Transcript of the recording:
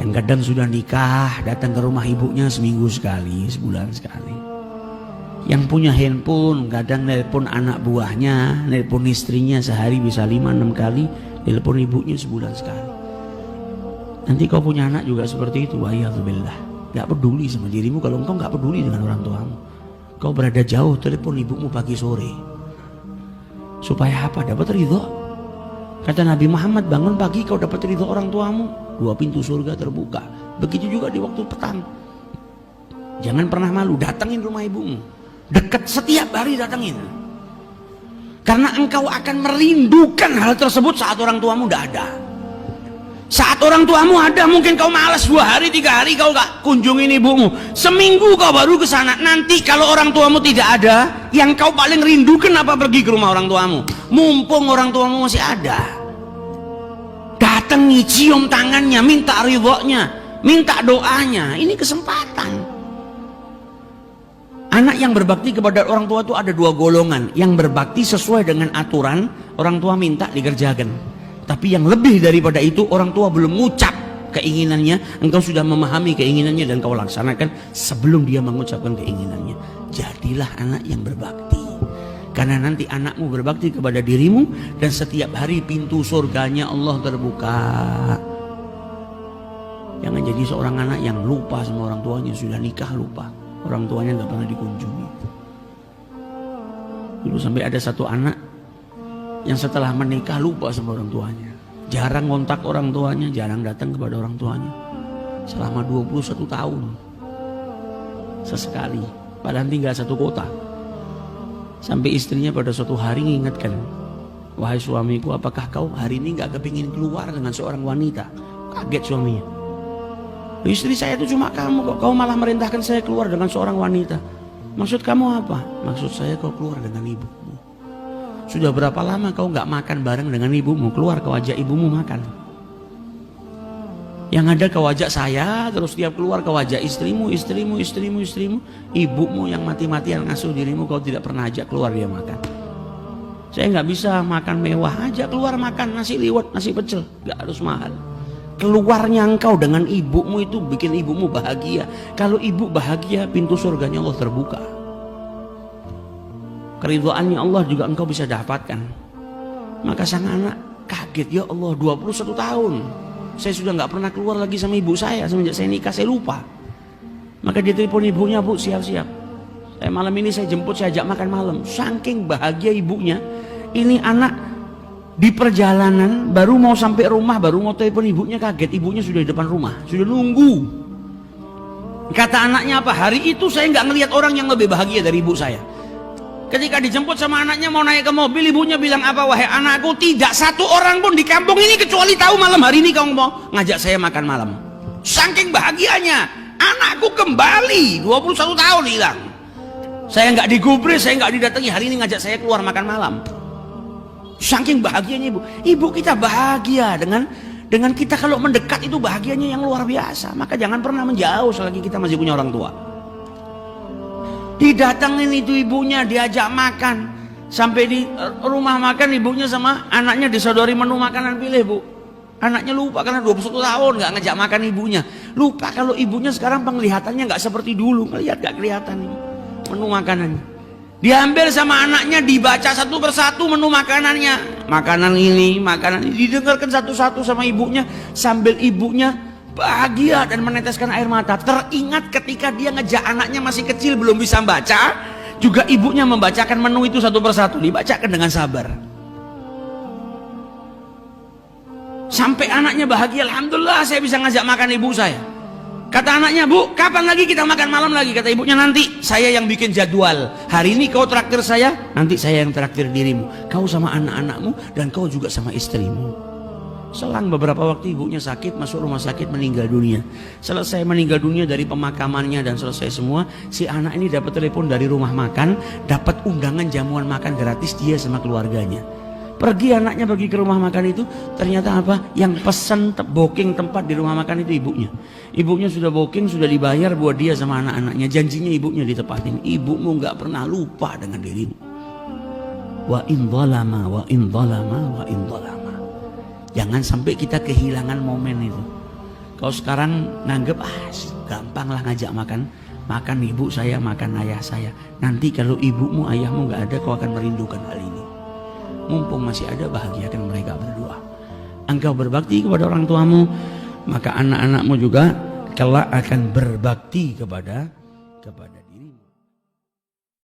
Yang kadang sudah nikah, datang ke rumah ibunya seminggu sekali, sebulan sekali. Yang punya handphone, kadang nelpon anak buahnya, nelpon istrinya sehari bisa 5-6 kali, nelpon ibunya sebulan sekali. Nanti kau punya anak juga seperti itu, wa'iyadzubillah. Gak peduli sama dirimu kalau engkau gak peduli dengan orang tuamu. Kau berada jauh, telepon ibumu pagi sore. Supaya apa? Dapat ridho. Kata Nabi Muhammad, bangun pagi kau dapat ridho orang tuamu, 2 pintu surga terbuka. Begitu juga di waktu petang. Jangan pernah malu, datangin rumah ibumu. Dekat, setiap hari datangin. Karena engkau akan merindukan hal tersebut saat orang tuamu tidak ada. Saat orang tuamu ada, mungkin kau malas 2 hari 3 hari kau gak kunjungin ibumu. Seminggu kau baru ke sana. Nanti kalau orang tuamu tidak ada, yang kau paling rindukan apa? Pergi ke rumah orang tuamu. Mumpung orang tuamu masih ada, datangi, cium tangannya, minta ridhonya, minta doanya. Ini kesempatan. Anak yang berbakti kepada orang tua itu ada 2 golongan. Yang berbakti sesuai dengan aturan, orang tua minta dikerjakan. Tapi yang lebih daripada itu, orang tua belum mengucap keinginannya, engkau sudah memahami keinginannya dan kau laksanakan sebelum dia mengucapkan keinginannya. Jadilah anak yang berbakti. Karena nanti anakmu berbakti kepada dirimu, dan setiap hari pintu surganya Allah terbuka. Jangan jadi seorang anak yang lupa sama orang tuanya, sudah nikah lupa. Orang tuanya nggak pernah dikunjungi. Dulu sampai ada satu anak yang setelah menikah lupa sama orang tuanya. Jarang kontak orang tuanya, jarang datang kepada orang tuanya. Selama 21 tahun. Sesekali. Padahal tinggal satu kota. Sampai istrinya pada suatu hari mengingatkan, wahai suamiku, apakah kau hari ini nggak kepingin keluar dengan seorang wanita? Kaget suaminya. Istri saya itu cuma kamu kok, kau malah merintahkan saya keluar dengan seorang wanita. Maksud kamu apa? Maksud saya kau keluar dengan ibumu. Sudah berapa lama kau nggak makan bareng dengan ibumu? Keluar ke wajah ibumu makan. Yang ada ke wajah saya, terus tiap keluar ke wajah istrimu. Ibumu yang mati-matian ngasuh dirimu, kau tidak pernah ajak keluar dia makan. Saya nggak bisa makan mewah, aja keluar makan nasi liwet, nasi pecel, nggak harus mahal. Keluarnya engkau dengan ibumu itu bikin ibumu bahagia. Kalau ibu bahagia, pintu surganya Allah terbuka. Keridhaannya Allah juga engkau bisa dapatkan. Maka sang anak kaget, ya Allah, 21 tahun saya sudah nggak pernah keluar lagi sama ibu saya. Semenjak saya nikah saya lupa. Maka dia telepon ibunya, bu siap-siap, saya malam ini saya jemput, saya ajak makan malam. Saking bahagia ibunya. Ini anak di perjalanan baru mau sampai rumah, baru mau telepon ibunya, kaget ibunya sudah di depan rumah, sudah nunggu. Kata anaknya apa? Hari itu saya nggak ngelihat orang yang lebih bahagia dari ibu saya. Ketika dijemput sama anaknya mau naik ke mobil, ibunya bilang apa? Wahai anakku, tidak satu orang pun di kampung ini kecuali tahu malam hari ini kamu mau ngajak saya makan malam. Saking bahagianya, anakku kembali 21 tahun hilang. Saya nggak digubris, saya nggak didatangi, hari ini ngajak saya keluar makan malam. Saking bahagianya ibu. Ibu kita bahagia dengan kita kalau mendekat itu bahagianya yang luar biasa. Maka jangan pernah menjauh selagi kita masih punya orang tua. Didatengin itu ibunya, diajak makan. Sampai di rumah makan ibunya sama anaknya disodori menu makanan, pilih bu. Anaknya lupa karena 21 tahun nggak ngajak makan ibunya. Lupa kalau ibunya sekarang penglihatannya nggak seperti dulu. Ngelihat nggak kelihatan menu makanannya. Diambil sama anaknya, dibaca satu persatu menu makanannya. Makanan ini, didengarkan satu-satu sama ibunya. Sambil ibunya bahagia dan meneteskan air mata. Teringat ketika dia ngejak anaknya masih kecil belum bisa baca, juga ibunya membacakan menu itu satu persatu, dibacakan dengan sabar. Sampai anaknya bahagia, alhamdulillah saya bisa ngajak makan ibu saya. Kata anaknya, bu, kapan lagi kita makan malam lagi? Kata ibunya, nanti saya yang bikin jadwal. Hari ini kau traktir saya, nanti saya yang traktir dirimu. Kau sama anak-anakmu dan kau juga sama istrimu. Selang beberapa waktu ibunya sakit, masuk rumah sakit, meninggal dunia. Selesai meninggal dunia dari pemakamannya dan selesai semua, si anak ini dapat telepon dari rumah makan, dapat undangan jamuan makan gratis dia sama keluarganya. Pergi anaknya pergi ke rumah makan itu, ternyata apa? Yang pesan booking tempat di rumah makan itu ibunya. Ibunya sudah booking, sudah dibayar buat dia sama anak-anaknya. Janjinya ibunya ditepatin. Ibumu nggak pernah lupa dengan dirimu. Wa in dhalama, wa in dhalama, wa in dhalama. Jangan sampai kita kehilangan momen itu. Kau sekarang nganggep gampang lah ngajak makan. Makan ibu saya, makan ayah saya. Nanti kalau ibumu, ayahmu gak ada, kau akan merindukan hal ini. Mumpung masih ada, bahagiakan mereka berdua. Engkau berbakti kepada orang tuamu, maka anak-anakmu juga kelak akan berbakti kepada